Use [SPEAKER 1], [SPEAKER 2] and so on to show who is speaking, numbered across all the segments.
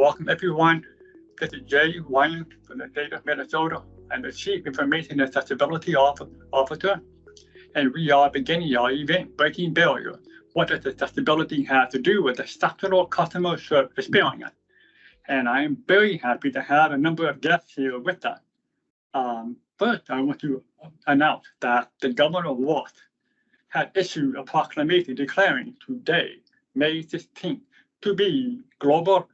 [SPEAKER 1] welcome everyone. This is Jay Wyant from the state of Minnesota. I'm the Chief Information Accessibility Officer, and we are beginning our event, Breaking Barriers. What does accessibility have to do with exceptional customer service experience? And I am very happy to have a number of guests here with us. First, I want to announce that the Governor of Ross had issued a proclamation declaring today, May 16th, to be Global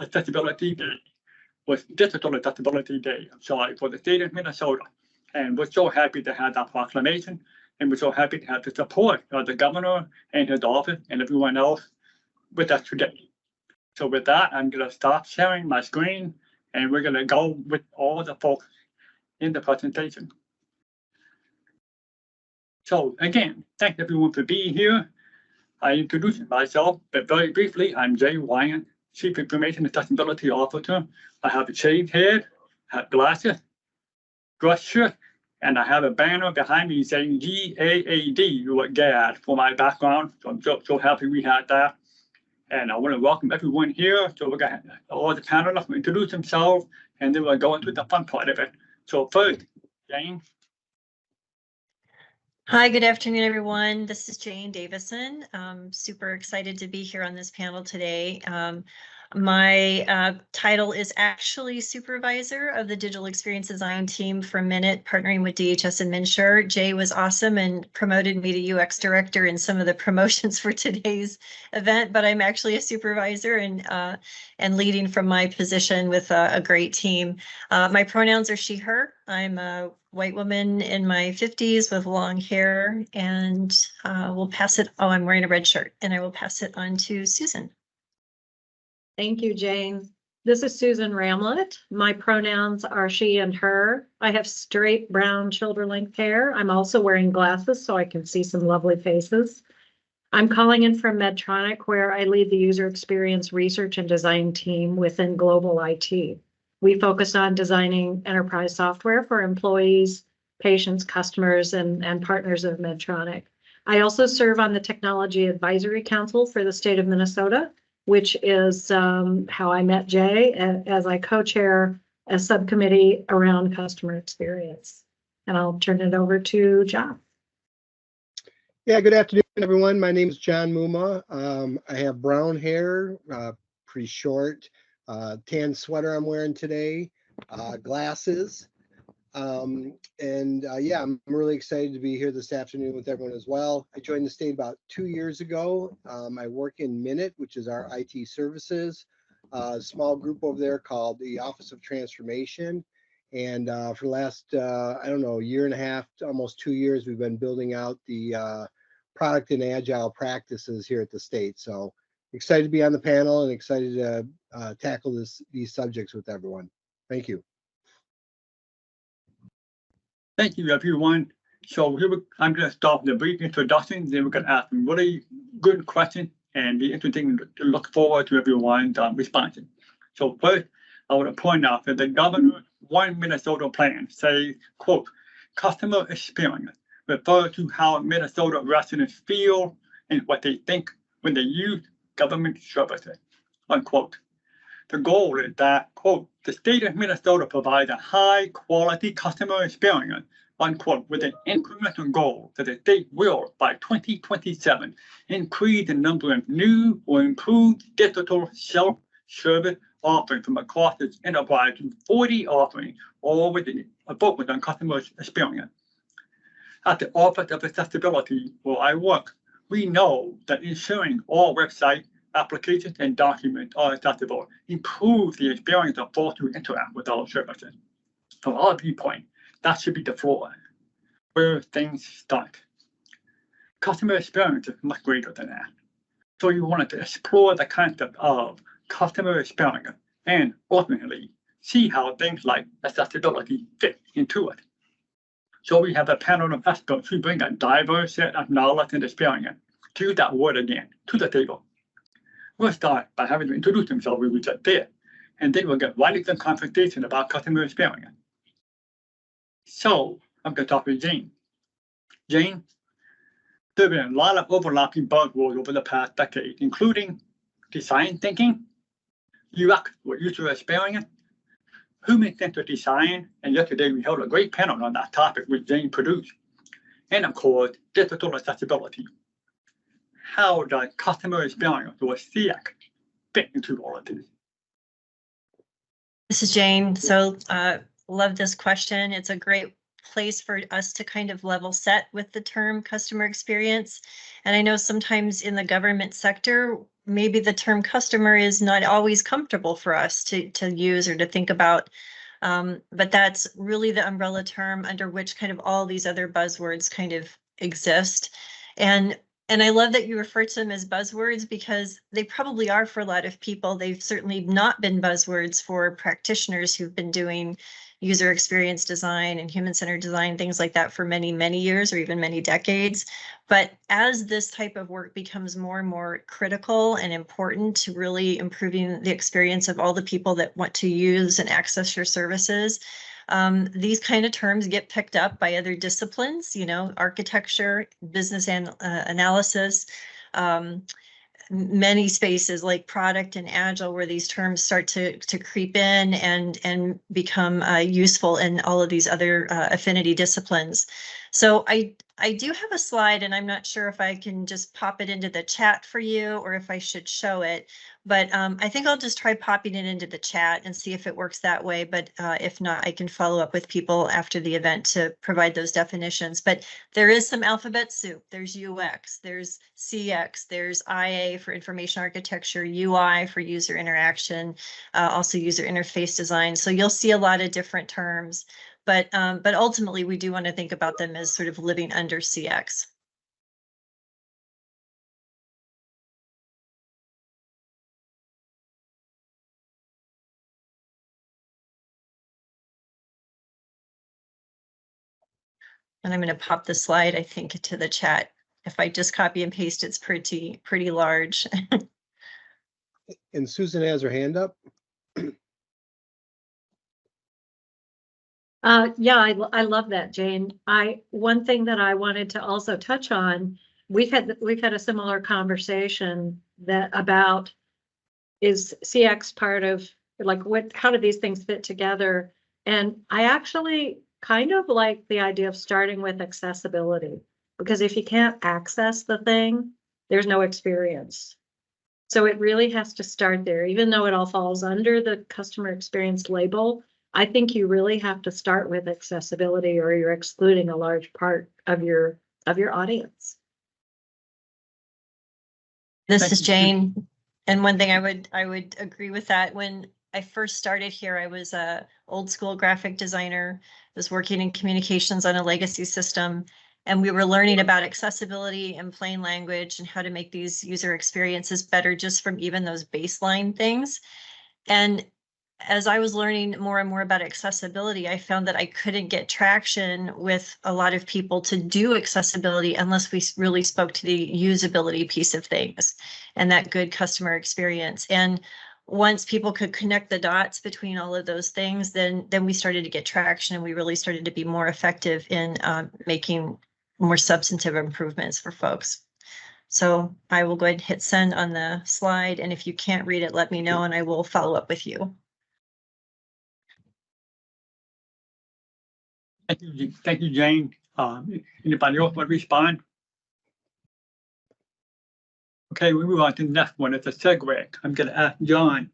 [SPEAKER 1] Accessibility Day, was Digital Accessibility Day, for the state of Minnesota. And we're so happy to have that proclamation, and we're so happy to have the support of the governor and his office and everyone else with us today. So with that, I'm going to stop sharing my screen, and we're going to go with all the folks in the presentation. So again, thanks everyone for being here. I introduced myself, but very briefly, I'm Jay Wyant, Chief Information Accessibility Officer. I have a shaved head, have glasses, dress shirt, and I have a banner behind me saying GAAD, or GAD, for my background. So I'm so happy we had that. And I want to welcome everyone here. So we're going to all the panelists will introduce themselves, and then we'll go into the fun part of it. So first, Jane.
[SPEAKER 2] Hi, good afternoon, everyone. This is Jane Davison. Super excited to be here on this panel today. My title is actually Supervisor of the Digital Experience Design Team for MNIT, partnering with DHS and MNsure. Jay was awesome and promoted me to UX Director in some of the promotions for today's event, but I'm actually a supervisor and leading from my position with a great team. My pronouns are she, her. I'm a white woman in my 50s with long hair, and we'll pass it. Oh, I'm wearing a red shirt, and I will pass it on to Susan.
[SPEAKER 3] Thank you, Jane. This is Susan Ramlet. My pronouns are she and her. I have straight brown shoulder-length hair. I'm also wearing glasses so I can see some lovely faces. I'm calling in from Medtronic, where I lead the user experience research and design team within global IT. We focus on designing enterprise software for employees, patients, customers, and partners of Medtronic. I also serve on the Technology Advisory Council for the state of Minnesota, which is how I met Jay, as I co-chair a subcommittee around customer experience. And I'll turn it over to John.
[SPEAKER 4] Yeah, good afternoon, everyone. My name is John Mumma. I have brown hair, pretty short, tan sweater I'm wearing today, glasses. Yeah, I'm really excited to be here this afternoon with everyone as well. I joined the state about 2 years ago. I work in MNIT, which is our IT services, a small group over there called the Office of Transformation. And for the last, I don't know, year and a half, almost 2 years, we've been building out the product and agile practices here at the state. So excited to be on the panel and excited to tackle these subjects with everyone. Thank you.
[SPEAKER 1] Thank you, everyone. So I'm going to start with a brief introduction, then we're going to ask some really good questions and be interesting to look forward to everyone's responses. So first, I want to point out that the governor's One Minnesota plan says, quote, customer experience refers to how Minnesota residents feel and what they think when they use government services, unquote. The goal is that, quote, the state of Minnesota provides a high quality customer experience, unquote, with an incremental goal that the state will, by 2027, increase the number of new or improved digital self-service offerings from across its enterprise to 40 offerings, all with a focus on customer experience. At the Office of Accessibility, where I work, we know that ensuring all websites, applications, and documents are accessible improves the experience of those who interact with our services. From our viewpoint, that should be the floor, where things start. Customer experience is much greater than that. So you wanted to explore the concept of customer experience and ultimately see how things like accessibility fit into it. So we have a panel of experts who bring a diverse set of knowledge and experience, to use that word again, to the table. We'll start by having to introduce themselves, we just did, and then we'll get right into the conversation about customer experience. So I'm going to talk with Jane. Jane, there have been a lot of overlapping buzzwords over the past decade, including design thinking, UX, or user experience, human-centered design, and yesterday we held a great panel on that topic with Jane produced, and of course, digital accessibility. How does customer experience or CX fit into all of this?
[SPEAKER 2] This is Jane. So love this question. It's a great place for us to kind of level set with the term customer experience. And I know sometimes in the government sector, maybe the term customer is not always comfortable for us to use or to think about. But that's really the umbrella term under which kind of all these other buzzwords kind of exist. And I love that you refer to them as buzzwords because they probably are for a lot of people. They've certainly not been buzzwords for practitioners who've been doing user experience design and human-centered design, things like that for many, many years or even many decades. But as this type of work becomes more and more critical and important to really improving the experience of all the people that want to use and access your services, these kind of terms get picked up by other disciplines, you know, architecture, business and analysis, many spaces like product and agile, where these terms start to creep in and become useful in all of these other affinity disciplines. So I do have a slide, and I'm not sure if I can just pop it into the chat for you or if I should show it, but I think I'll just try popping it into the chat and see if it works that way. But if not, I can follow up with people after the event to provide those definitions. But there is some alphabet soup. There's UX, there's CX, there's IA for information architecture, UI for user interaction, also user interface design. So you'll see a lot of different terms. But ultimately, we do want to think about them as sort of living under CX. And I'm going to pop the slide, I think, to the chat. If I just copy and paste, it's pretty large.
[SPEAKER 4] And Susan has her hand up.
[SPEAKER 3] Yeah, I love that, Jane. One thing that I wanted to also touch on, we've had a similar conversation that about is CX part of like how do these things fit together? And I actually kind of like the idea of starting with accessibility, because if you can't access the thing, there's no experience. So it really has to start there, even though it all falls under the customer experience label. I think you really have to start with accessibility, or you're excluding a large part of your audience.
[SPEAKER 2] This is Jane. And one thing I would agree with that. When I first started here, I was a old school graphic designer, was working in communications on a legacy system, and we were learning about accessibility in plain language and how to make these user experiences better just from even those baseline things. And as I was learning more and more about accessibility, I found that I couldn't get traction with a lot of people to do accessibility unless we really spoke to the usability piece of things and that good customer experience. And once people could connect the dots between all of those things, then we started to get traction, and we really started to be more effective in making more substantive improvements for folks. So I will go ahead and hit send on the slide. And if you can't read it, let me know and I will follow up with you.
[SPEAKER 1] Thank you, Jane. Anybody else want to respond? Okay, we move on to the next one. It's a segue. I'm going to ask John.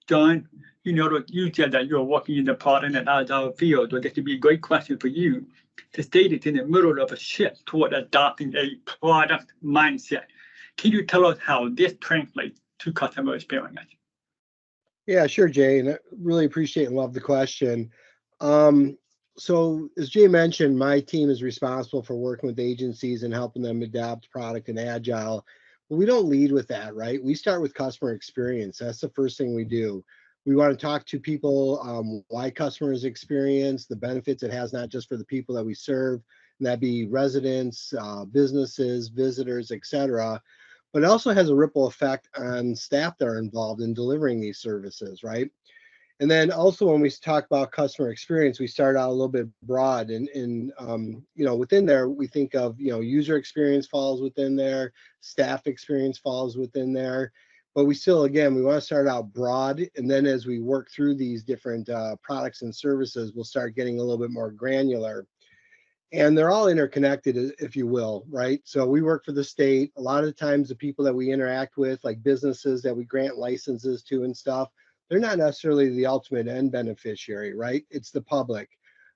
[SPEAKER 1] John, you know that you said that you're working in the product and agile field, so this would be a great question for you. The state is in the middle of a shift toward adopting a product mindset. Can you tell us how this translates to customer experience?
[SPEAKER 4] Yeah, sure, Jay, and I really appreciate and love the question. So as Jay mentioned, my team is responsible for working with agencies and helping them adapt product and agile. But we don't lead with that, right? We start with customer experience. That's the first thing we do. We want to talk to people why customers experience, the benefits it has, not just for the people that we serve, and that'd be residents, businesses, visitors, etc. But it also has a ripple effect on staff that are involved in delivering these services, right? And then also when we talk about customer experience, we start out a little bit broad, and you know, within there we think of, you know, user experience falls within there, staff experience falls within there, but we still, again, we want to start out broad. And then as we work through these different products and services, we'll start getting a little bit more granular. And they're all interconnected, if you will, right? So we work for the state. A lot of the times the people that we interact with, like businesses that we grant licenses to and stuff, they're not necessarily the ultimate end beneficiary, right? It's the public.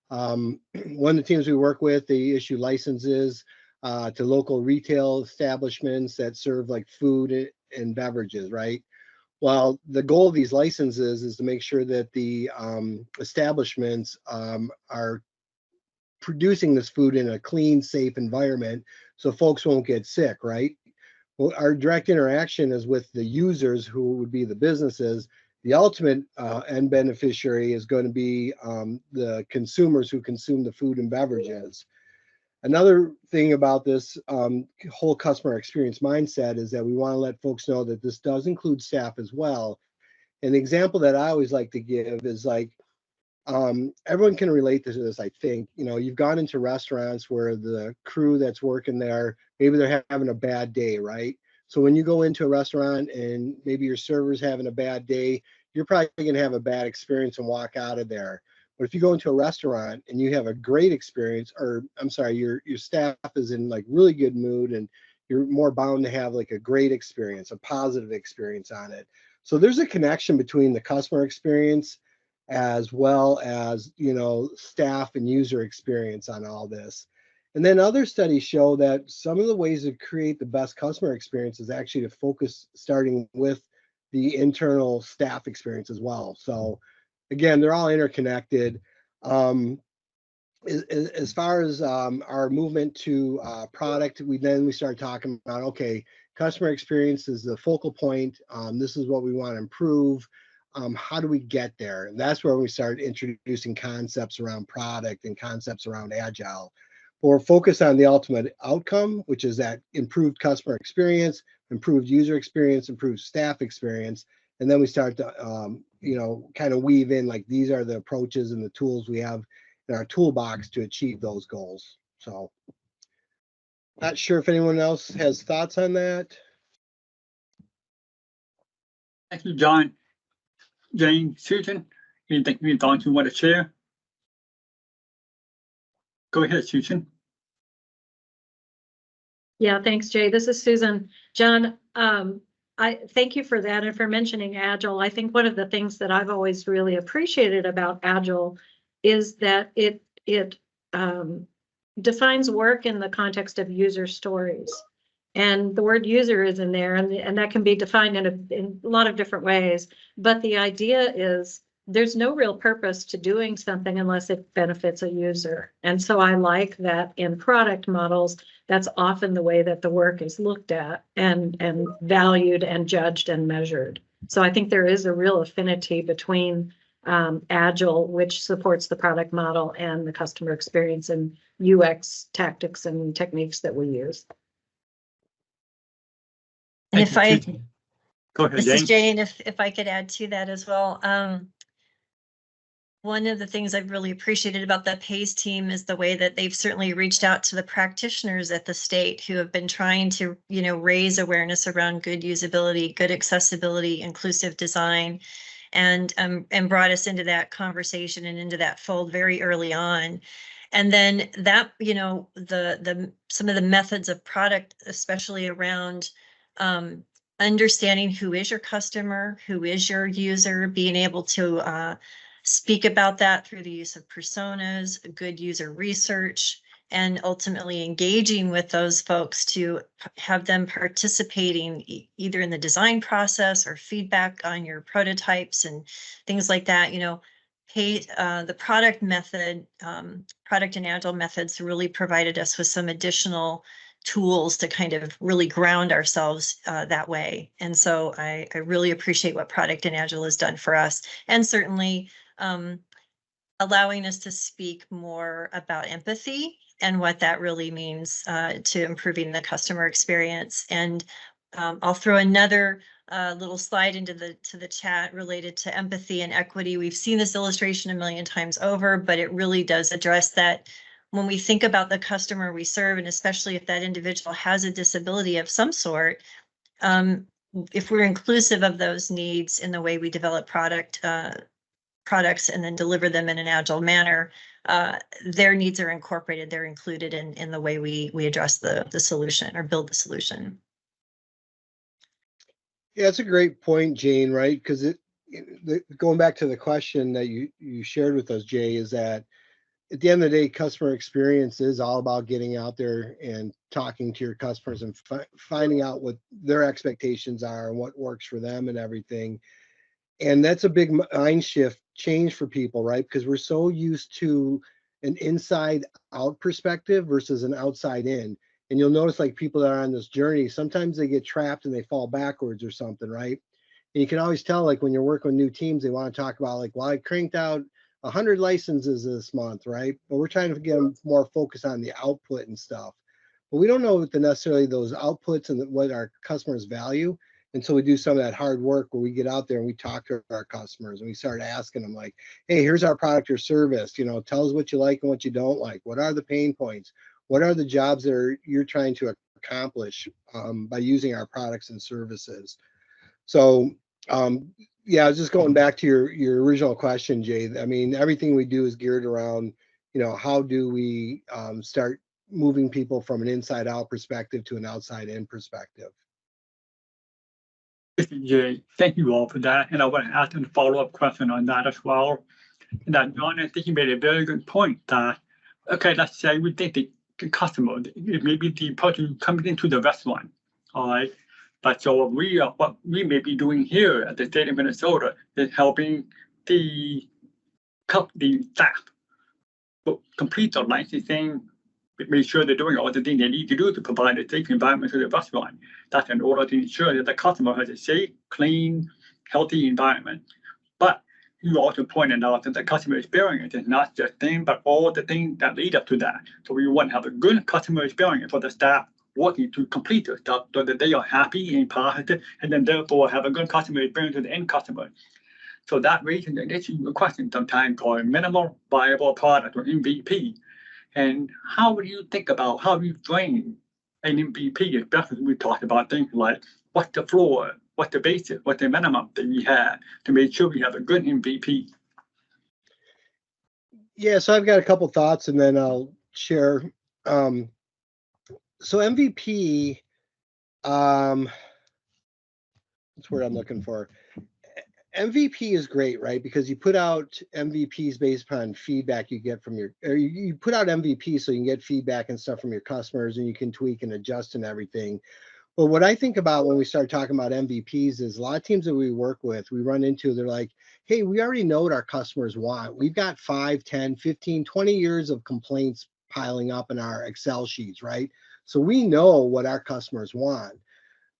[SPEAKER 4] One of the teams we work with, they issue licenses to local retail establishments that serve like food and beverages, right? Well, the goal of these licenses is to make sure that the establishments are producing this food in a clean, safe environment so folks won't get sick, right? Well, our direct interaction is with the users, who would be the businesses. The ultimate end beneficiary is going to be the consumers who consume the food and beverages. Another thing about this whole customer experience mindset is that we want to let folks know that this does include staff as well. An example that I always like to give is like, everyone can relate to this, I think. You know, you've gone into restaurants where the crew that's working there, maybe they're having a bad day, right? So when you go into a restaurant and maybe your server's having a bad day, you're probably going to have a bad experience and walk out of there. But if you go into a restaurant and you have a great experience, or I'm sorry, your staff is in like really good mood, and you're more bound to have like a great experience, a positive experience on it. So there's a connection between the customer experience as well as, you know, staff and user experience on all this. And then other studies show that some of the ways to create the best customer experience is actually to focus starting with the internal staff experience as well. So again, they're all interconnected. As far as our movement to product, we start talking about, okay, customer experience is the focal point. This is what we want to improve. How do we get there? And that's where we start introducing concepts around product and concepts around agile. We're focused on the ultimate outcome, which is that improved customer experience, improved user experience, improved staff experience. And then we start to, you know, kind of weave in like, these are the approaches and the tools we have in our toolbox to achieve those goals. So not sure if anyone else has thoughts on that.
[SPEAKER 1] Thank you, John. Jane, Susan, anything you thought you want to share? Go ahead, Susan.
[SPEAKER 3] Yeah, thanks, Jay. This is Susan. John, I thank you for that and for mentioning Agile. I think one of the things that I've always really appreciated about Agile is that it defines work in the context of user stories. And the word user is in there, and that can be defined in a lot of different ways. But the idea is there's no real purpose to doing something unless it benefits a user. And so I like that in product models, that's often the way that the work is looked at and valued and judged and measured. So I think there is a real affinity between Agile, which supports the product model, and the customer experience and UX tactics and techniques that we use.
[SPEAKER 2] And if I,
[SPEAKER 1] go ahead,
[SPEAKER 2] this
[SPEAKER 1] Jane.
[SPEAKER 2] is Jane, if I could add to that as well. One of the things I've really appreciated about the PACE team is the way that they've certainly reached out to the practitioners at the state who have been trying to, you know, raise awareness around good usability, good accessibility, inclusive design, and brought us into that conversation and into that fold very early on. And then that, you know, some of the methods of product, especially around understanding who is your customer, who is your user, being able to speak about that through the use of personas, good user research, and ultimately engaging with those folks to have them participating either in the design process or feedback on your prototypes and things like that. You know, the product method, product and agile methods really provided us with some additional tools to kind of really ground ourselves that way. And so I really appreciate what product and agile has done for us, and certainly allowing us to speak more about empathy and what that really means to improving the customer experience. And I'll throw another little slide into the chat related to empathy and equity. We've seen this illustration a million times over, but it really does address that. When we think about the customer we serve, and especially if that individual has a disability of some sort, if we're inclusive of those needs in the way we develop products and then deliver them in an agile manner, their needs are incorporated, they're included in the way we address the solution or build the solution.
[SPEAKER 4] Yeah, it's a great point, Jane, right? Because going back to the question that you shared with us, Jay, is that at the end of the day, customer experience is all about getting out there and talking to your customers and finding out what their expectations are and what works for them and everything. And that's a big mind shift change for people, right? Because we're so used to an inside out perspective versus an outside in. And you'll notice like people that are on this journey, sometimes they get trapped and they fall backwards or something, right? And you can always tell, like when you're working with new teams, they want to talk about like, well, I cranked out 100 licenses this month, right? But we're trying to get them more focused on the output and stuff. But we don't know what necessarily those outputs and what our customers value until we do some of that hard work where we get out there and we talk to our customers and we start asking them like, hey, here's our product or service, tell us what you like and what you don't like. What are the pain points? What are the jobs that you're trying to accomplish by using our products and services? So yeah, I was just going back to your original question, Jay. I mean, everything we do is geared around, how do we start moving people from an inside out perspective to an outside in perspective.
[SPEAKER 1] Jay, thank you all for that. And I want to ask a follow-up question on that as well. And that John, I think you made a very good point that, okay, let's say we think the customer, it may be the person coming into the restaurant, all right? But so what we may be doing here at the state of Minnesota is helping the staff complete the licensing, make sure they're doing all the things they need to do to provide a safe environment to the restaurant. That's in order to ensure that the customer has a safe, clean, healthy environment. But you also pointed out that the customer experience is not just thing, but all the things that lead up to that. So we want to have a good customer experience for the staff working to complete the stuff so that they are happy and positive, and then therefore have a good customer experience with the end customer. So that raises an issue, a question sometimes called minimal viable product or MVP. And how do you think about how you frame an MVP, especially when we talked about things like what's the floor, what's the basic, what's the minimum that we have to make sure we have a good MVP?
[SPEAKER 4] Yeah, so I've got a couple thoughts and then I'll share. So MVP, that's what I'm looking for. MVP is great, right? Because you put out MVPs based upon feedback you get from you put out MVP so you can get feedback and stuff from your customers and you can tweak and adjust and everything. But what I think about when we start talking about MVPs is a lot of teams that we work with, we run into, they're like, hey, we already know what our customers want. We've got 5, 10, 15, 20 years of complaints piling up in our Excel sheets, right? So we know what our customers want.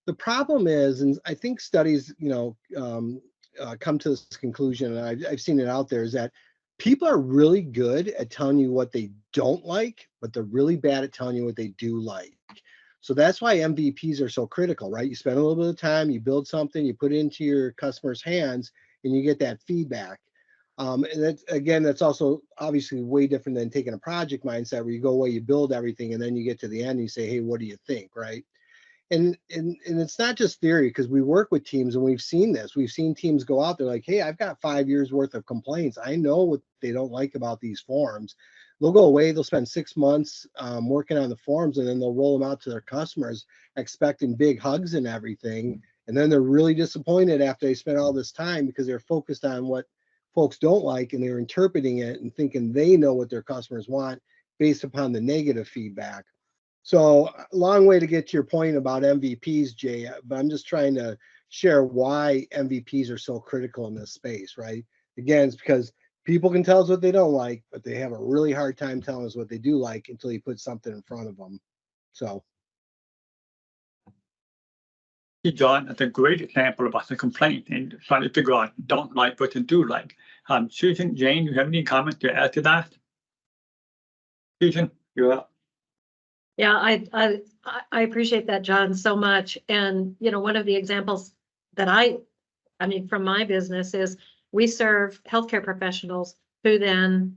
[SPEAKER 4] The problem is, and I think studies, come to this conclusion, and I've seen it out there, is that people are really good at telling you what they don't like, but they're really bad at telling you what they do like. So that's why MVPs are so critical, right? You spend a little bit of time, you build something, you put it into your customer's hands, and you get that feedback. And that's also obviously way different than taking a project mindset where you go away, you build everything, and then you get to the end and you say, hey, what do you think, right? And it's not just theory, because we work with teams and we've seen this. We've seen teams go out there like, hey, I've got 5 years worth of complaints. I know what they don't like about these forms. They'll go away, they'll spend 6 months working on the forms, and then they'll roll them out to their customers expecting big hugs and everything. And then they're really disappointed after they spent all this time because they're focused on what folks don't like and they're interpreting it and thinking they know what their customers want based upon the negative feedback. So a long way to get to your point about MVPs, Jay, but I'm just trying to share why MVPs are so critical in this space, right? Again, it's because people can tell us what they don't like, but they have a really hard time telling us what they do like until you put something in front of them. So.
[SPEAKER 1] Hey, John, that's a great example about the complaint and trying to figure out don't like what you do like. Susan, Jane, do you have any comments to add to that? Susan, you're up.
[SPEAKER 3] Yeah, I appreciate that, John, so much. And, one of the examples that I mean, from my business is we serve healthcare professionals who then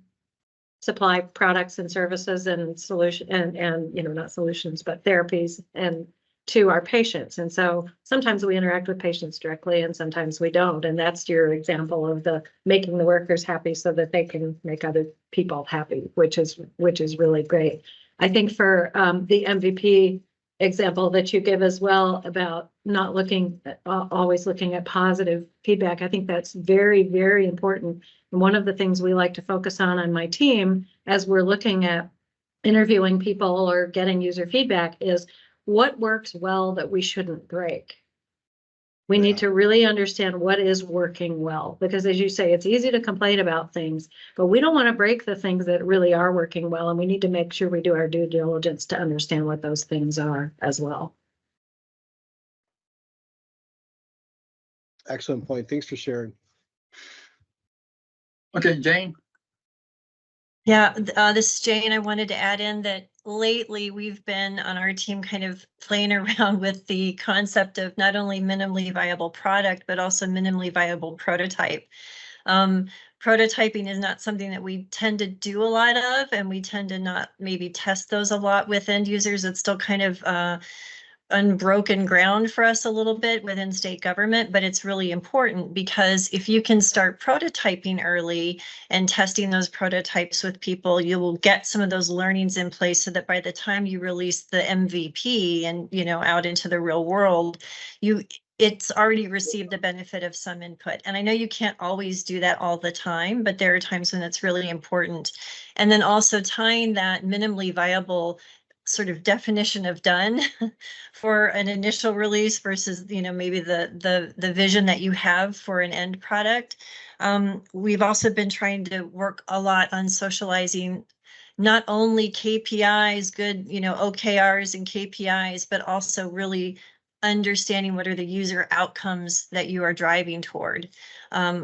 [SPEAKER 3] supply products and services and solution and not solutions, but therapies and to our patients. And so sometimes we interact with patients directly and sometimes we don't. And that's your example of the making the workers happy so that they can make other people happy, which is really great. I think for the MVP example that you give as well about not looking always looking at positive feedback, I think that's very, very important. And one of the things we like to focus on my team as we're looking at interviewing people or getting user feedback is what works well that we shouldn't break. We need to really understand what is working well, because as you say, it's easy to complain about things, but we don't want to break the things that really are working well. And we need to make sure we do our due diligence to understand what those things are as well.
[SPEAKER 4] Excellent point. Thanks for sharing.
[SPEAKER 1] Okay, Jane.
[SPEAKER 2] Yeah, this is Jane. I wanted to add in that lately we've been on our team kind of playing around with the concept of not only minimally viable product, but also minimally viable prototype. Prototyping is not something that we tend to do a lot of, and we tend to not maybe test those a lot with end users. It's still kind of unbroken ground for us a little bit within state government, but it's really important because if you can start prototyping early and testing those prototypes with people, you will get some of those learnings in place so that by the time you release the MVP and, you know, out into the real world, it's already received the benefit of some input. And I know you can't always do that all the time, but there are times when it's really important. And then also tying that minimally viable sort of definition of done for an initial release versus, you know, maybe the vision that you have for an end product. We've also been trying to work a lot on socializing not only KPIs, good, you know, OKRs and KPIs, but also really understanding what are the user outcomes that you are driving toward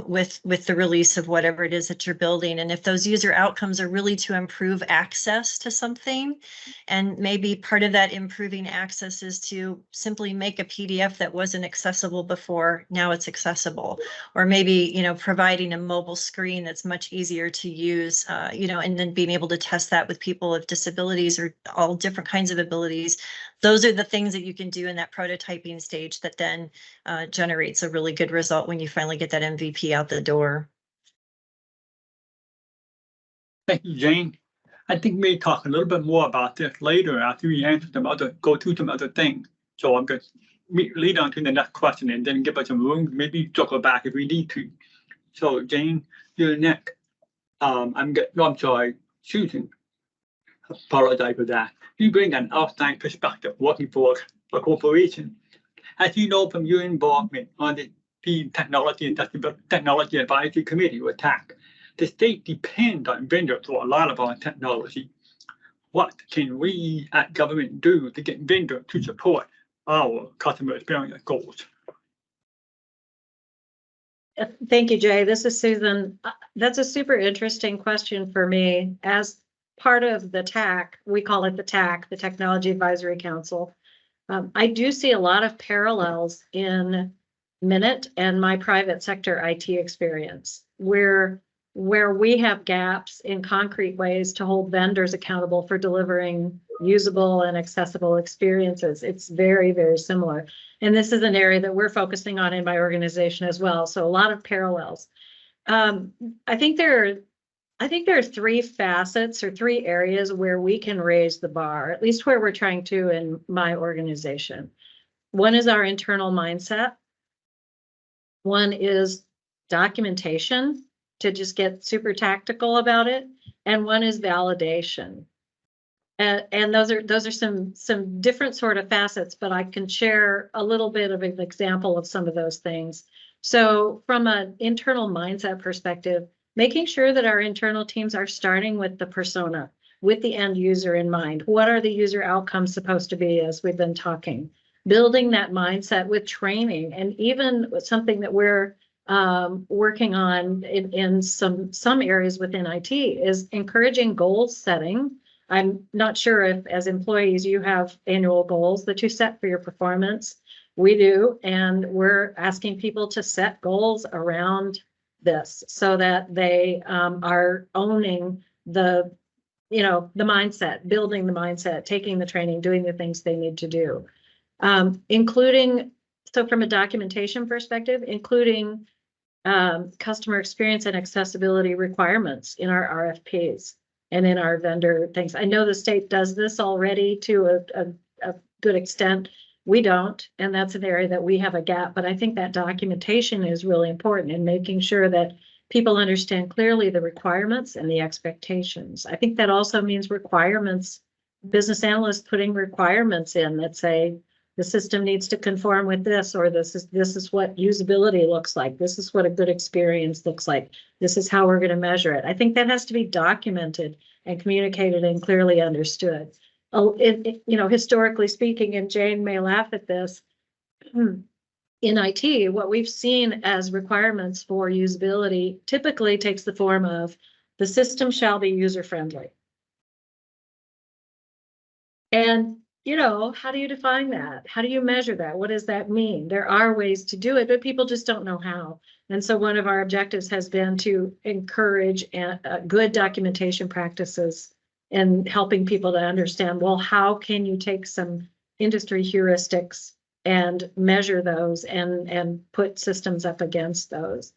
[SPEAKER 2] with the release of whatever it is that you're building. And if those user outcomes are really to improve access to something, and maybe part of that improving access is to simply make a PDF that wasn't accessible before, now it's accessible, or maybe, you know, providing a mobile screen that's much easier to use, you know, and then being able to test that with people with disabilities or all different kinds of abilities. Those are the things that you can do in that prototyping stage that then generates a really good result when you finally get that MVP out the door.
[SPEAKER 1] Thank you, Jane. I think we may talk a little bit more about this later after we answer go through some other things. So I'm going to lead on to the next question and then give us some room, maybe circle back if we need to. So Jane, you're next. I'm sorry, Susan. Apologize for that. You bring an outside perspective working for a corporation. As you know from your involvement on the Technology Advisory Committee or TAC, the state depends on vendors for a lot of our technology. What can we at government do to get vendors to support our customer experience goals?
[SPEAKER 3] Thank you, Jay. This is Susan. That's a super interesting question for me. As part of the TAC, we call it the TAC, the Technology Advisory Council. I do see a lot of parallels in MNIT and my private sector IT experience, where we have gaps in concrete ways to hold vendors accountable for delivering usable and accessible experiences. It's very, very similar. And this is an area that we're focusing on in my organization as well. So a lot of parallels. I think there are three facets or three areas where we can raise the bar, at least where we're trying to in my organization. One is our internal mindset. One is documentation, to just get super tactical about it. And one is validation. And those are some different sort of facets, but I can share a little bit of an example of some of those things. So from an internal mindset perspective, making sure that our internal teams are starting with the persona, with the end user in mind. What are the user outcomes supposed to be, as we've been talking? Building that mindset with training, and even something that we're working on in some areas within IT is encouraging goal setting. I'm not sure if as employees you have annual goals that you set for your performance. We do, and we're asking people to set goals around this so that they are owning the mindset, building the mindset, taking the training, doing the things they need to do. Including, so from a documentation perspective, including customer experience and accessibility requirements in our RFPs and in our vendor things. I know the state does this already to a good extent. We don't, and that's an area that we have a gap, but I think that documentation is really important in making sure that people understand clearly the requirements and the expectations. I think that also means requirements, business analysts putting requirements in that say, the system needs to conform with this, or this is what usability looks like. This is what a good experience looks like. This is how we're going to measure it. I think that has to be documented and communicated and clearly understood. Oh, historically speaking, and Jane may laugh at this, in IT, what we've seen as requirements for usability typically takes the form of the system shall be user-friendly. And how do you define that? How do you measure that? What does that mean? There are ways to do it, but people just don't know how. And so one of our objectives has been to encourage good documentation practices and helping people to understand, well, how can you take some industry heuristics and measure those and put systems up against those.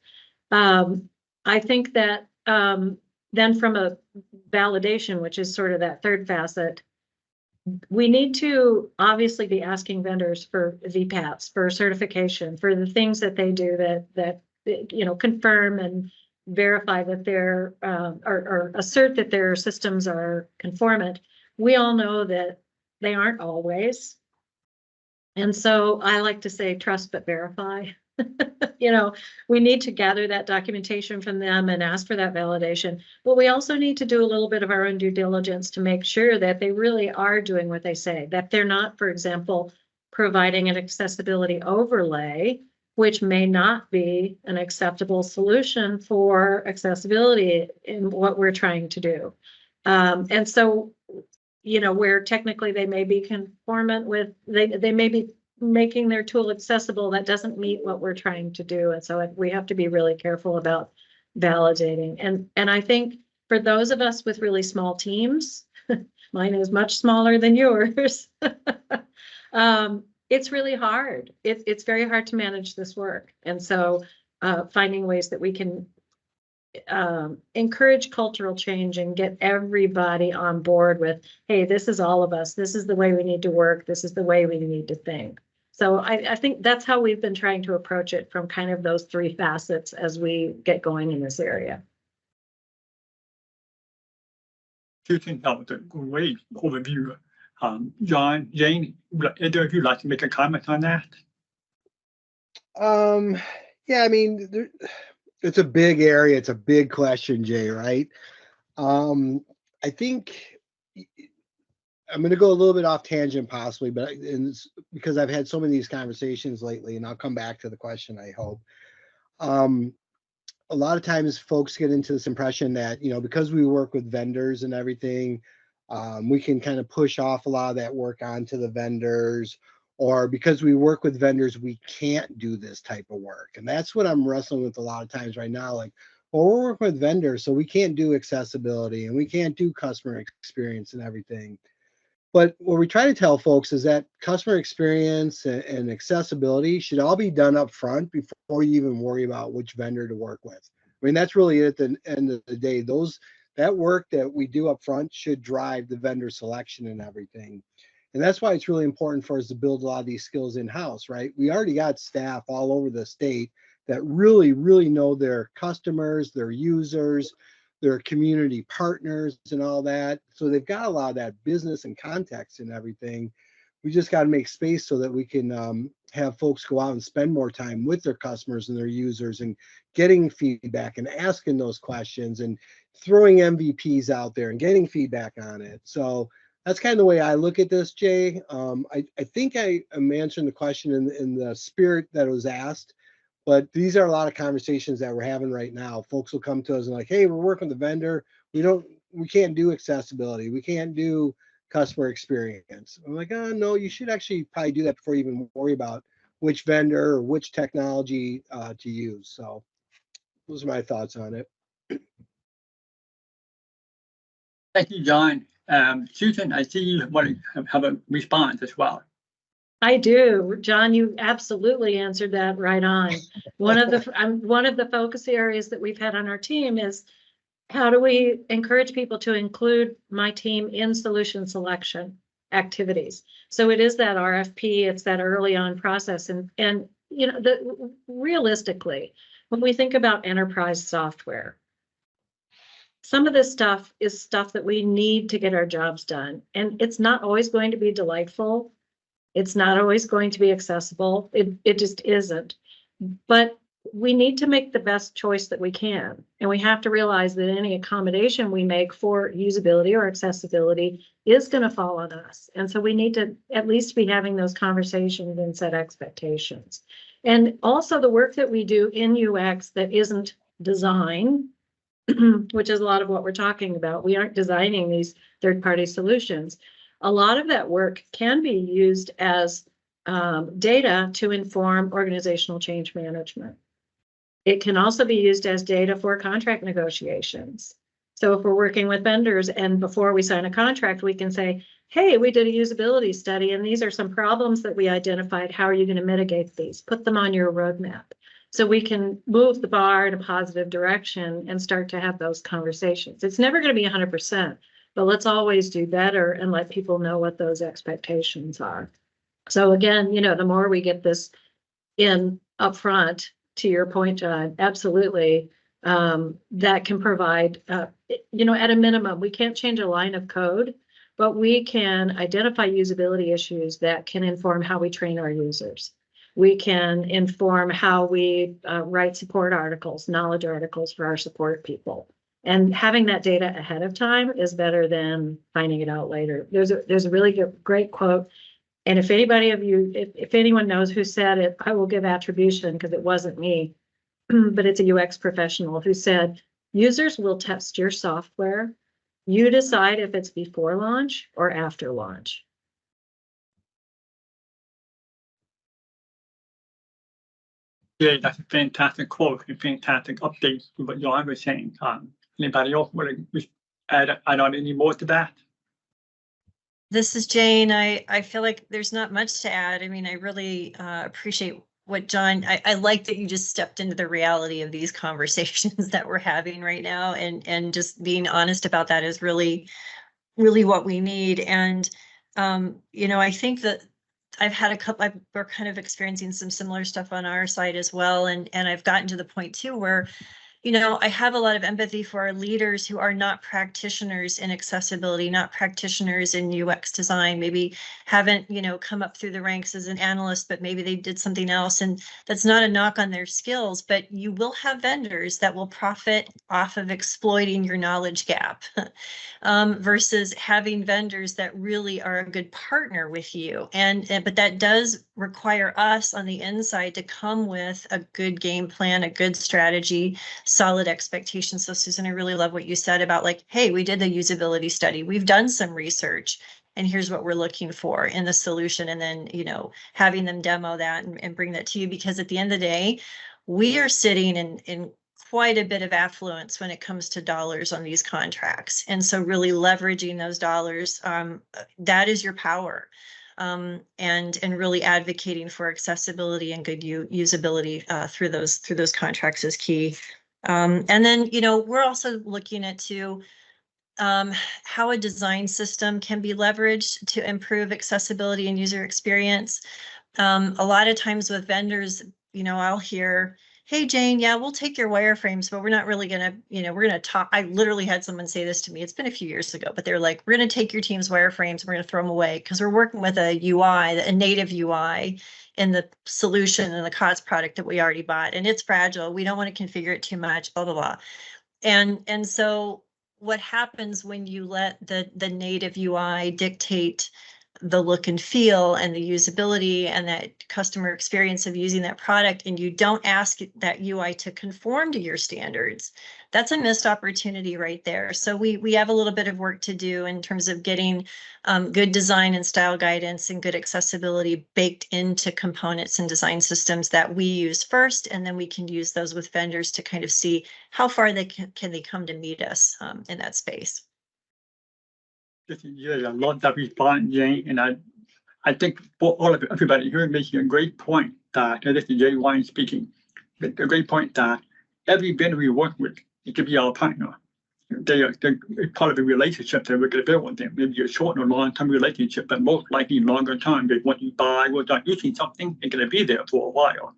[SPEAKER 3] I think that then from a validation, which is sort of that third facet, we need to obviously be asking vendors for VPATs, for certification, for the things that they do that confirm and verify that they're or assert that their systems are conformant. We all know that they aren't always. And so I like to say trust but verify. We need to gather that documentation from them and ask for that validation. But we also need to do a little bit of our own due diligence to make sure that they really are doing what they say, that they're not, for example, providing an accessibility overlay, which may not be an acceptable solution for accessibility in what we're trying to do. And so, where technically they may be conformant with, they may be making their tool accessible, that doesn't meet what we're trying to do. And so we have to be really careful about validating. And I think for those of us with really small teams, mine is much smaller than yours, it's really hard. It's very hard to manage this work. And so finding ways that we can encourage cultural change and get everybody on board with, hey, this is all of us. This is the way we need to work. This is the way we need to think. So I think that's how we've been trying to approach it, from kind of those three facets as we get going in this area.
[SPEAKER 1] Susan, that was a great overview. John, Jane, either of you like to make a comment on that?
[SPEAKER 4] Yeah, I mean, it's a big area. It's a big question, Jay, right? I think I'm going to go a little bit off tangent possibly, but it's because I've had so many of these conversations lately, and I'll come back to the question, I hope. A lot of times folks get into this impression that, because we work with vendors and everything, we can kind of push off a lot of that work onto the vendors, or because we work with vendors, we can't do this type of work. And that's what I'm wrestling with a lot of times right now. Like, well, we're working with vendors, so we can't do accessibility and we can't do customer experience and everything. But what we try to tell folks is that customer experience and accessibility should all be done up front before you even worry about which vendor to work with. I mean, that's really it at the end of the day. That work that we do up front should drive the vendor selection and everything. And that's why it's really important for us to build a lot of these skills in-house, right? We already got staff all over the state that really, really know their customers, their users, their community partners and all that. So they've got a lot of that business and context and everything. We just got to make space so that we can have folks go out and spend more time with their customers and their users and getting feedback and asking those questions and throwing MVPs out there and getting feedback on it. So that's kind of the way I look at this, Jay. I think I am answering the question in the spirit that it was asked. But these are a lot of conversations that we're having right now. Folks will come to us and like, hey, we're working with the vendor. We can't do accessibility. We can't do customer experience. I'm like, oh, no, you should actually probably do that before you even worry about which vendor or which technology to use. So those are my thoughts on it.
[SPEAKER 1] Thank you, John. Susan, I see you want to have a response as well.
[SPEAKER 3] I do. John, you absolutely answered that right on. One of the focus areas that we've had on our team is how do we encourage people to include my team in solution selection activities? So it is that RFP, it's that early on process. And you know, realistically, when we think about enterprise software, some of this stuff is stuff that we need to get our jobs done. And it's not always going to be delightful. It's not always going to be accessible. It just isn't. But we need to make the best choice that we can. And we have to realize that any accommodation we make for usability or accessibility is going to fall on us. And so we need to at least be having those conversations and set expectations. And also the work that we do in UX that isn't design, which is a lot of what we're talking about. We aren't designing these third-party solutions. A lot of that work can be used as data to inform organizational change management. It can also be used as data for contract negotiations. So if we're working with vendors and before we sign a contract, we can say, hey, we did a usability study and these are some problems that we identified. How are you going to mitigate these? Put them on your roadmap. So we can move the bar in a positive direction and start to have those conversations. It's never going to be 100%. But let's always do better and let people know what those expectations are. So again, you know, the more we get this in upfront, to your point, John, absolutely, that can provide, you know, at a minimum, we can't change a line of code, but we can identify usability issues that can inform how we train our users. We can inform how we write support articles, knowledge articles for our support people. And having that data ahead of time is better than finding it out later. There's a really great quote. And if anybody of you, if anyone knows who said it, I will give attribution because it wasn't me, but it's a UX professional who said, users will test your software. You decide if it's before launch or after launch.
[SPEAKER 1] Yeah, that's a fantastic quote, a fantastic update to what John was saying. Anybody else want to add on any more to that?
[SPEAKER 2] This is Jane. I feel like there's not much to add. I mean, I really appreciate what John, I like that you just stepped into the reality of these conversations that we're having right now, and just being honest about that is really, really what we need. And, you know, I think that I've had we're kind of experiencing some similar stuff on our side as well. And I've gotten to the point too, where, you know, I have a lot of empathy for our leaders who are not practitioners in accessibility, not practitioners in UX design, maybe haven't, you know, come up through the ranks as an analyst, but maybe they did something else. And that's not a knock on their skills, but you will have vendors that will profit off of exploiting your knowledge gap versus having vendors that really are a good partner with you. But that does require us on the inside to come with a good game plan, a good strategy, solid expectations. So Susan, I really love what you said about like, hey, we did the usability study. We've done some research and here's what we're looking for in the solution. And then, you know, having them demo that and bring that to you, because at the end of the day, we are sitting in quite a bit of affluence when it comes to dollars on these contracts. And so really leveraging those dollars, that is your power. And really advocating for accessibility and good usability through those contracts is key. And then, you know, we're also looking at how a design system can be leveraged to improve accessibility and user experience. A lot of times with vendors, you know, I'll hear, hey, Jane, yeah, we'll take your wireframes, but we're not really going to, you know, we're going to talk. I literally had someone say this to me. It's been a few years ago, but they're like, we're going to take your team's wireframes. We're going to throw them away because we're working with a UI, a native UI in the solution and the COTS product that we already bought. And it's fragile. We don't want to configure it too much, blah, blah, blah. And so what happens when you let the native UI dictate the look and feel and the usability and that customer experience of using that product, and you don't ask that UI to conform to your standards, that's a missed opportunity right there. So we have a little bit of work to do in terms of getting good design and style guidance and good accessibility baked into components and design systems that we use first, and then we can use those with vendors to kind of see how far they can they come to meet us in that space.
[SPEAKER 1] Yeah, I love that response, Jane, and I think for all of everybody here making a great point that, and this is Jay Wyant speaking, a great point that every vendor we work with, it could be our partner. They're part of a relationship that we're going to build with them. Maybe a short or long-term relationship, but most likely longer term. They want you to buy or start using something, they're going to be there for a while.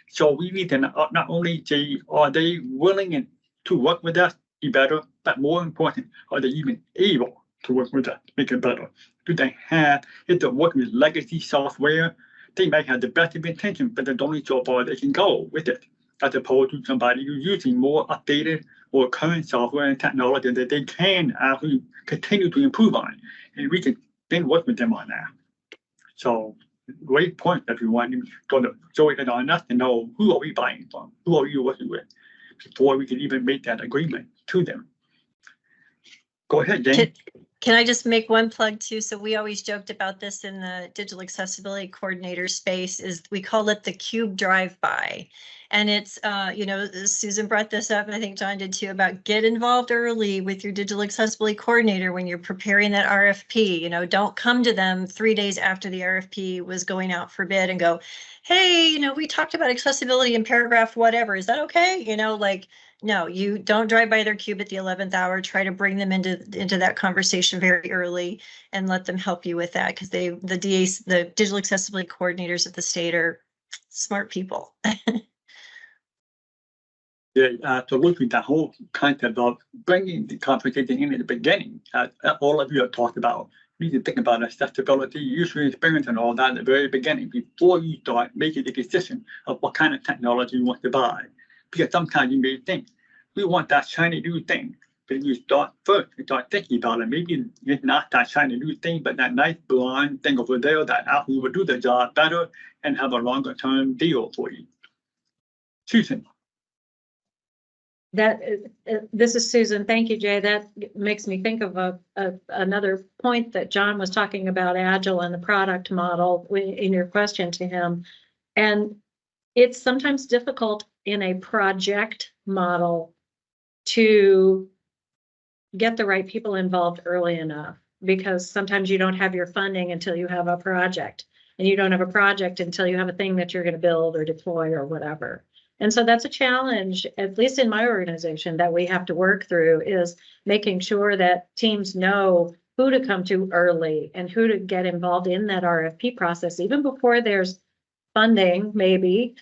[SPEAKER 1] So we need to not only say, are they willing to work with us, be better, but more important, are they even able to work with us, make it better? Do they have, if they're working with legacy software, they might have the best of intention, but there's only so far they can go with it, as opposed to somebody who's using more updated or current software and technology that they can actually continue to improve on. And we can then work with them on that. So great point, everyone. You're going to show it on us to know who are we buying from, who are you working with, before we can even make that agreement to them. Go ahead, Jane.
[SPEAKER 2] Can I just make one plug too? So we always joked about this in the digital accessibility coordinator space, is we call it the cube drive-by. And it's, Susan brought this up, and I think John did too, about get involved early with your digital accessibility coordinator when you're preparing that RFP. Don't come to them 3 days after the RFP was going out for bid and go, hey, we talked about accessibility in paragraph whatever. Is that okay? No, you don't drive by their cube at the 11th hour. Try to bring them into that conversation very early and let them help you with that, because the DAs, the digital accessibility coordinators at the state, are smart people.
[SPEAKER 1] Yeah, absolutely. The whole concept of bringing the conversation in at the beginning, all of you have talked about. You need to think about accessibility, user experience, and all that at the very beginning before you start making the decision of what kind of technology you want to buy. Because sometimes you may think, we want that shiny new thing. But you start first, you start thinking about it. Maybe it's not that shiny new thing, but that nice blonde thing over there that actually will do the job better and have a longer term deal for you. Susan.
[SPEAKER 3] This is Susan. Thank you, Jay. That makes me think of another point that John was talking about, agile and the product model in your question to him. And it's sometimes difficult in a project model to get the right people involved early enough, because sometimes you don't have your funding until you have a project, and you don't have a project until you have a thing that you're going to build or deploy or whatever. And so that's a challenge, at least in my organization, that we have to work through, is making sure that teams know who to come to early and who to get involved in that RFP process, even before there's funding maybe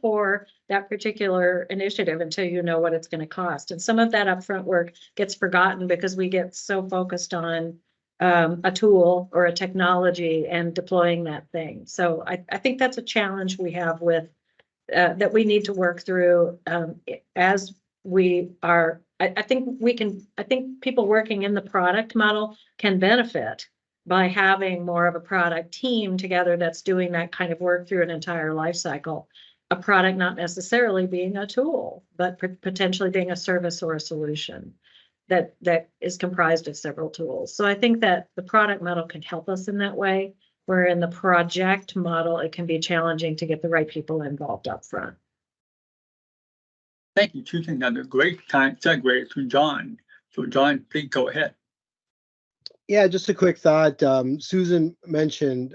[SPEAKER 3] for that particular initiative, until you know what it's going to cost. And some of that upfront work gets forgotten because we get so focused on a tool or a technology and deploying that thing. So I think that's a challenge we have with that we need to work through as we are. I think people working in the product model can benefit by having more of a product team together that's doing that kind of work through an entire life cycle. A product not necessarily being a tool, but potentially being a service or a solution that is comprised of several tools. So I think that the product model can help us in that way, where in the project model, it can be challenging to get the right people involved up front.
[SPEAKER 1] Thank you, Susan. That's a great time segue to John. So John, please go ahead.
[SPEAKER 4] Yeah, just a quick thought. Susan mentioned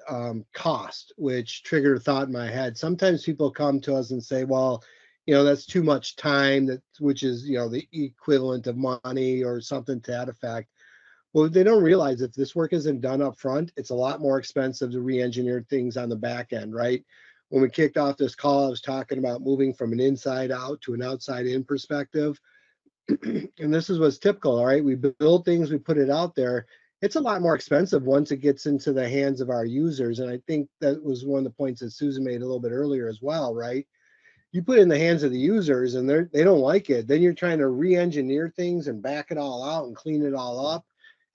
[SPEAKER 4] cost, which triggered a thought in my head. Sometimes people come to us and say, well, that's too much time, which is, the equivalent of money or something to that effect. Well, they don't realize if this work isn't done up front, it's a lot more expensive to re-engineer things on the back end, right? When we kicked off this call, I was talking about moving from an inside out to an outside in perspective. And this is what's typical, all right? We build things, we put it out there. It's a lot more expensive once it gets into the hands of our users. And I think that was one of the points that Susan made a little bit earlier as well, right? You put it in the hands of the users and they don't like it. Then you're trying to re-engineer things and back it all out and clean it all up.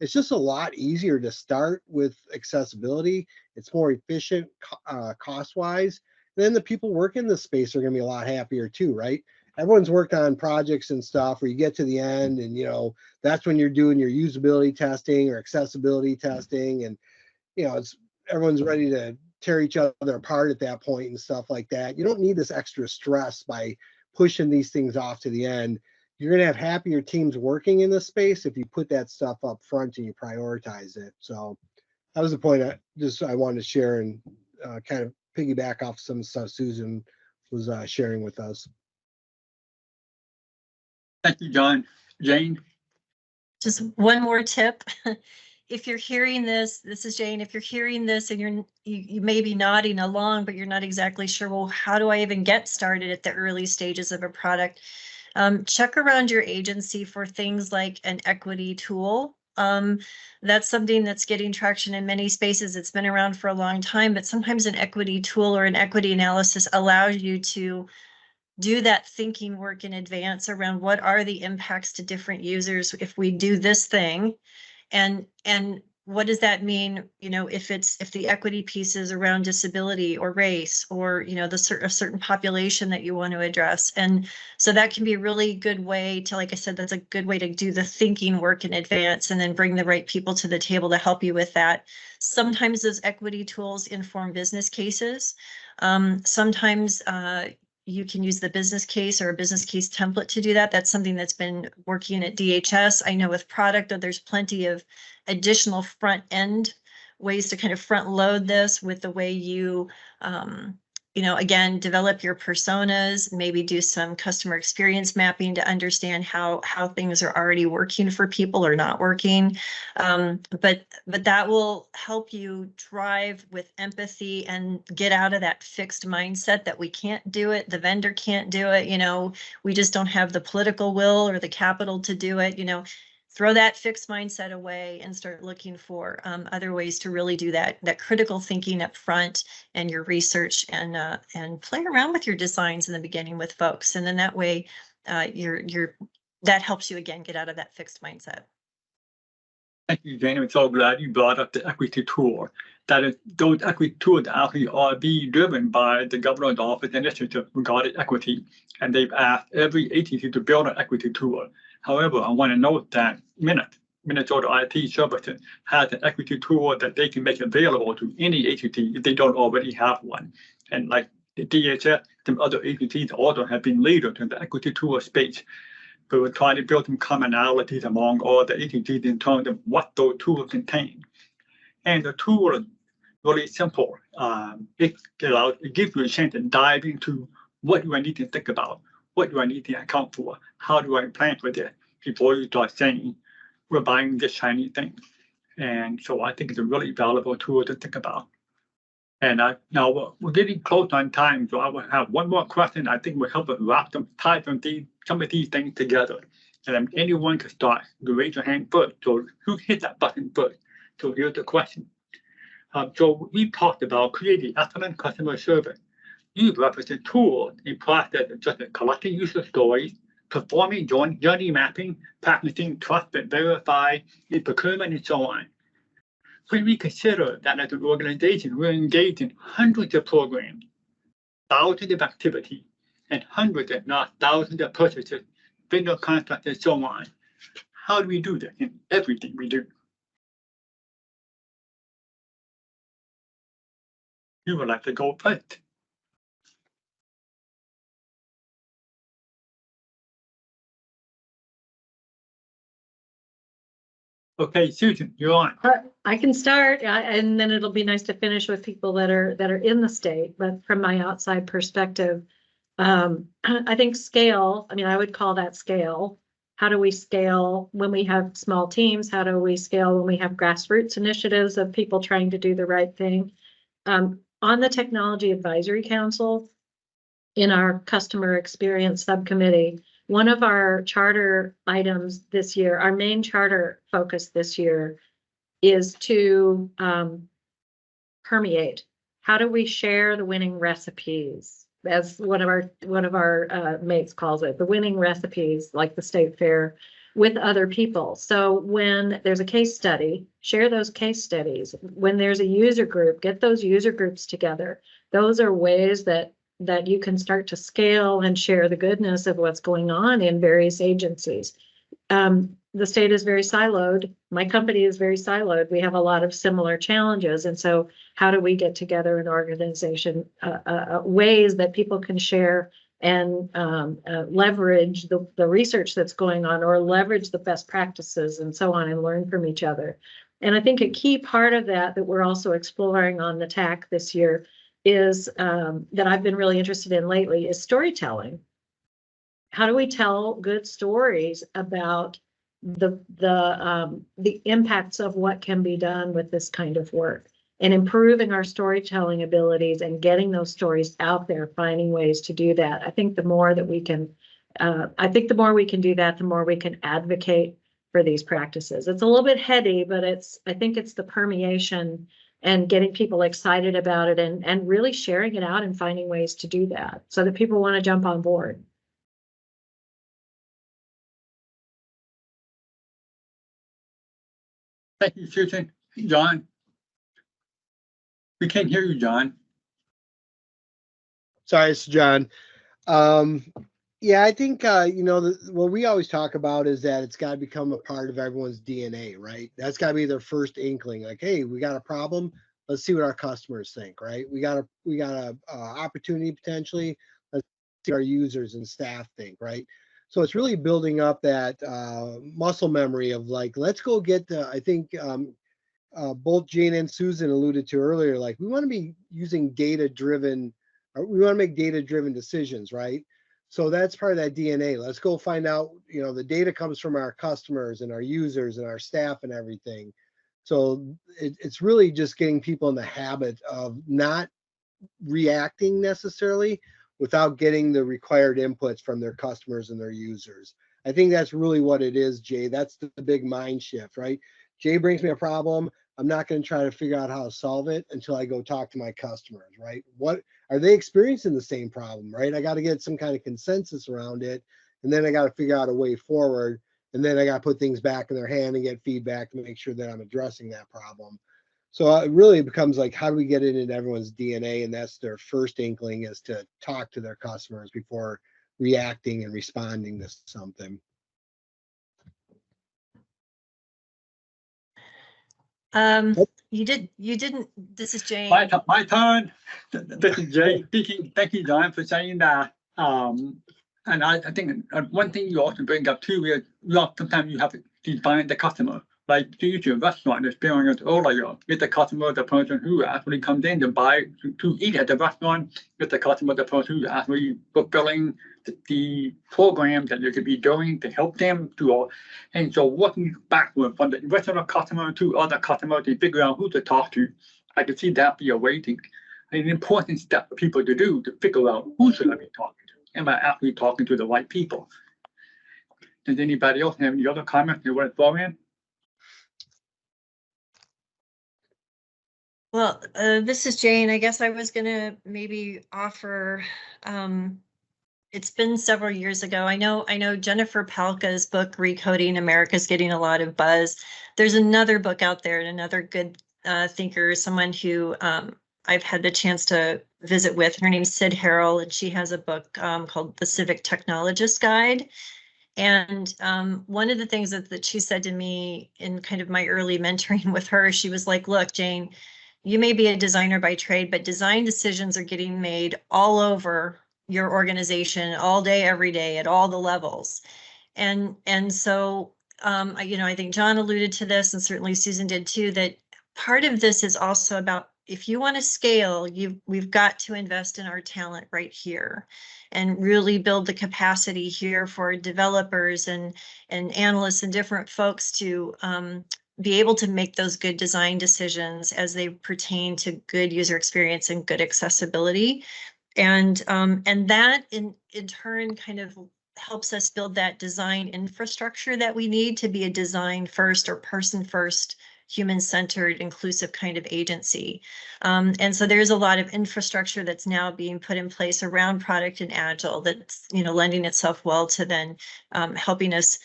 [SPEAKER 4] It's just a lot easier to start with accessibility. It's more efficient cost-wise. Then the people working in the space are going to be a lot happier too, right? Everyone's worked on projects and stuff where you get to the end and, that's when you're doing your usability testing or accessibility testing. And, everyone's ready to tear each other apart at that point and stuff like that. You don't need this extra stress by pushing these things off to the end. You're going to have happier teams working in this space if you put that stuff up front and you prioritize it. So that was the point I wanted to share and kind of piggyback off some stuff Susan was sharing with us.
[SPEAKER 1] Thank you, John. Jane?
[SPEAKER 2] Just one more tip. If you're hearing this is Jane, if you're hearing this and you may be nodding along, but you're not exactly sure, well, how do I even get started at the early stages of a product? Check around your agency for things like an equity tool. That's something that's getting traction in many spaces. It's been around for a long time, but sometimes an equity tool or an equity analysis allows you to do that thinking work in advance around what are the impacts to different users if we do this thing, and what does that mean, you know, if the equity piece is around disability or race or, you know, a certain population that you want to address. And so that can be a really good way to, like I said, that's a good way to do the thinking work in advance and then bring the right people to the table to help you with that. Sometimes those equity tools inform business cases. Sometimes you can use the business case or a business case template to do that. That's something that's been working at DHS. I know with product that there's plenty of additional front end ways to kind of front load this with the way you, you know, again, develop your personas, maybe do some customer experience mapping to understand how things are already working for people or not working. But that will help you drive with empathy and get out of that fixed mindset that we can't do it, the vendor can't do it, you know, we just don't have the political will or the capital to do it, you know. Throw that fixed mindset away and start looking for other ways to really do that critical thinking up front and your research and play around with your designs in the beginning with folks. And then that way that helps you again get out of that fixed mindset.
[SPEAKER 1] Thank you, Jane. I'm so glad you brought up the equity tool. That is, those equity tools actually are being driven by the governor's office initiative regarding equity, and they've asked every agency to build an equity tool. However, I want to note that Minnesota IT Services has an equity tool that they can make available to any agency if they don't already have one. And like the DHS, some other agencies also have been leaders in the equity tool space. But we're trying to build some commonalities among all the agencies in terms of what those tools contain. And the tool is really simple. It gives you a chance to dive into what do I need to think about, what do I need to account for, how do I plan for this before you start saying we're buying this shiny thing. And so I think it's a really valuable tool to think about. And now we're getting close on time, so I will have one more question. I think will help us wrap tie some of these things together. And then anyone can start. You raise your hand first. So who hit that button first? So here's the question. So we talked about creating excellent customer service. You represent tools in process of just collecting user stories, performing journey mapping, practicing trust and verify in procurement and so on. When we consider that as an organization, we're engaged in hundreds of programs, thousands of activities, and hundreds, if not thousands of purchases, vendor contracts, and so on. How do we do this in everything we do? You would like to go first. Okay, Susan, you're on.
[SPEAKER 3] I can start, and then it'll be nice to finish with people that are in the state. But from my outside perspective, I think scale. I mean, I would call that scale. How do we scale when we have small teams? How do we scale when we have grassroots initiatives of people trying to do the right thing? On the Technology Advisory Council, in our customer experience subcommittee, one of our charter items this year, our main charter focus this year, is to permeate. How do we share the winning recipes? As one of our mates calls it, the winning recipes, like the state fair, with other people. So when there's a case study, share those case studies. When there's a user group, get those user groups together. Those are ways that you can start to scale and share the goodness of what's going on in various agencies. The state is very siloed. My company is very siloed. We have a lot of similar challenges. And so how do we get together in organization, ways that people can share and leverage the research that's going on, or leverage the best practices and so on, and learn from each other. And I think a key part of that we're also exploring on the TAC this year is that I've been really interested in lately is storytelling. How do we tell good stories about the impacts of what can be done with this kind of work, and improving our storytelling abilities and getting those stories out there, finding ways to do that. I think the more that we can, the more we can do that, the more we can advocate for these practices. It's a little bit heady, but I think it's the permeation and getting people excited about it and really sharing it out and finding ways to do that so that people want to jump on board.
[SPEAKER 1] Thank you, Susan. John? We can't hear you, John.
[SPEAKER 4] Sorry, it's John. Yeah, I think, what we always talk about is that it's got to become a part of everyone's DNA, right? That's got to be their first inkling. Like, hey, we got a problem. Let's see what our customers think, right? We got a opportunity potentially. Let's see what our users and staff think, right? So it's really building up that muscle memory of like, let's go get I think both Jane and Susan alluded to earlier, like we want to be using data-driven, we want to make data-driven decisions, right? So that's part of that DNA. Let's go find out, the data comes from our customers and our users and our staff and everything. So it's really just getting people in the habit of not reacting necessarily without getting the required inputs from their customers and their users. I think that's really what it is, Jay. That's the big mind shift, right? Jay brings me a problem. I'm not going to try to figure out how to solve it until I go talk to my customers, right? What are they experiencing the same problem, right? I got to get some kind of consensus around it. And then I got to figure out a way forward. And then I got to put things back in their hand and get feedback to make sure that I'm addressing that problem. So it really becomes like, how do we get it into everyone's DNA? And that's their first inkling, is to talk to their customers before reacting and responding to something.
[SPEAKER 2] You didn't, this is Jane.
[SPEAKER 1] My turn. This is Jay speaking. Thank you, John, for saying that. And I think one thing you also bring up too is sometimes you have to define the customer. Like to use your restaurant experience earlier, with the customer, the person who actually comes in to buy, to eat at the restaurant, with the customer, the person who's actually fulfilling the programs that you could be doing to help them to, and so working backward from the original customer to other customers to figure out who to talk to. I could see that be a waiting, an important step for people to do, to figure out who should I be talking to. Am I actually talking to the right people? Does anybody else have any other comments they want to throw in?
[SPEAKER 2] Well, this is Jane. I guess I was going to maybe offer, it's been several years ago. I know Jennifer Palka's book, Recoding America's getting a lot of buzz. There's another book out there, and another good thinker, someone who I've had the chance to visit with. Her name's Sid Harrell, and she has a book called The Civic Technologist Guide. And one of the things that she said to me in kind of my early mentoring with her, she was like, look, Jane, you may be a designer by trade, but design decisions are getting made all over your organization, all day, every day, at all the levels. And so, I think John alluded to this, and certainly Susan did too, that part of this is also about, if you want to scale, we've got to invest in our talent right here and really build the capacity here for developers and analysts and different folks to be able to make those good design decisions as they pertain to good user experience and good accessibility. And that in turn kind of helps us build that design infrastructure that we need to be a design first or person first, human-centered, inclusive kind of agency. And so there's a lot of infrastructure that's now being put in place around product and agile that's, lending itself well to then helping us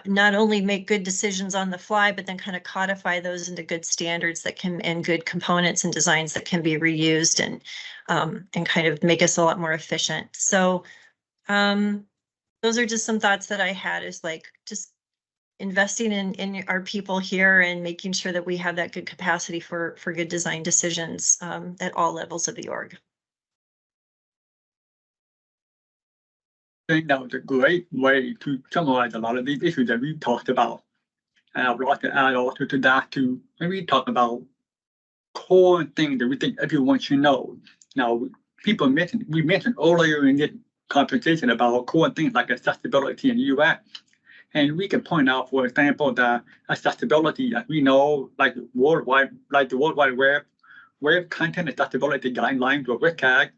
[SPEAKER 2] not only make good decisions on the fly, but then kind of codify those into good standards that can, and good components and designs that can be reused and kind of make us a lot more efficient. So those are just some thoughts that I had, is like just investing in our people here and making sure that we have that good capacity for good design decisions at all levels of the org.
[SPEAKER 1] I think that was a great way to summarize a lot of these issues that we've talked about. And I would like to add also to that to maybe talk about core things that we think everyone should know. Now, we mentioned earlier in this conversation about core things like accessibility and UX. And we can point out, for example, that accessibility, as we know, like the World Wide Web content accessibility guidelines or WCAG,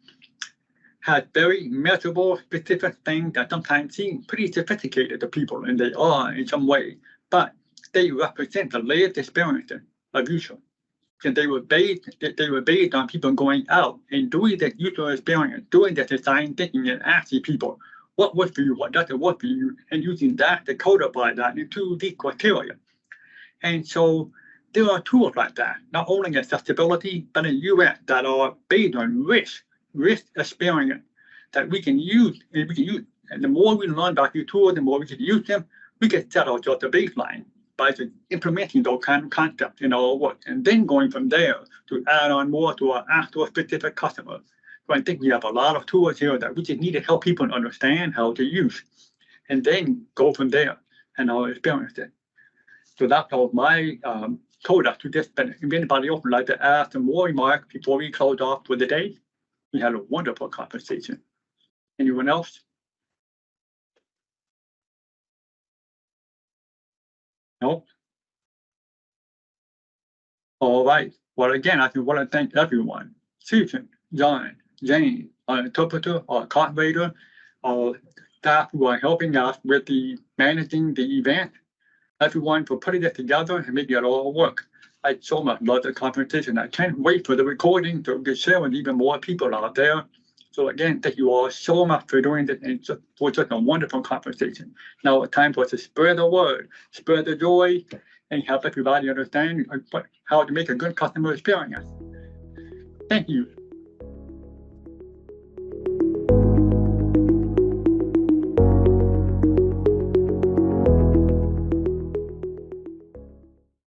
[SPEAKER 1] has very measurable, specific things that sometimes seem pretty sophisticated to people, and they are in some way, but they represent the lived experience of users. And they were based on people going out and doing that user experience, doing that design thinking, and asking people what works for you, what doesn't work for you, and using that to codify that into these criteria. And so there are tools like that, not only accessibility, but in UX that are based on risk experience that we can use, and the more we learn about these tools, the more we can use them, we can set ourselves a baseline by implementing those kind of concepts in our work, and then going from there to add on more to our actual specific customers. So I think we have a lot of tools here that we just need to help people understand how to use, and then go from there and our experience it. So that's all my code up to this. But if anybody else would like to add some more remarks before we close off for the day, we had a wonderful conversation. Anyone else? No? All right. Well, again, I want to thank everyone. Susan, John, Jane, our interpreter, our coordinator, our staff who are helping us with the managing the event. Everyone for putting it together and making it all work. I so much love the conversation. I can't wait for the recording to get shared with even more people out there. So again, thank you all so much for doing this and for such a wonderful conversation. Now it's time for us to spread the word, spread the joy, and help everybody understand how to make a good customer experience. Thank you.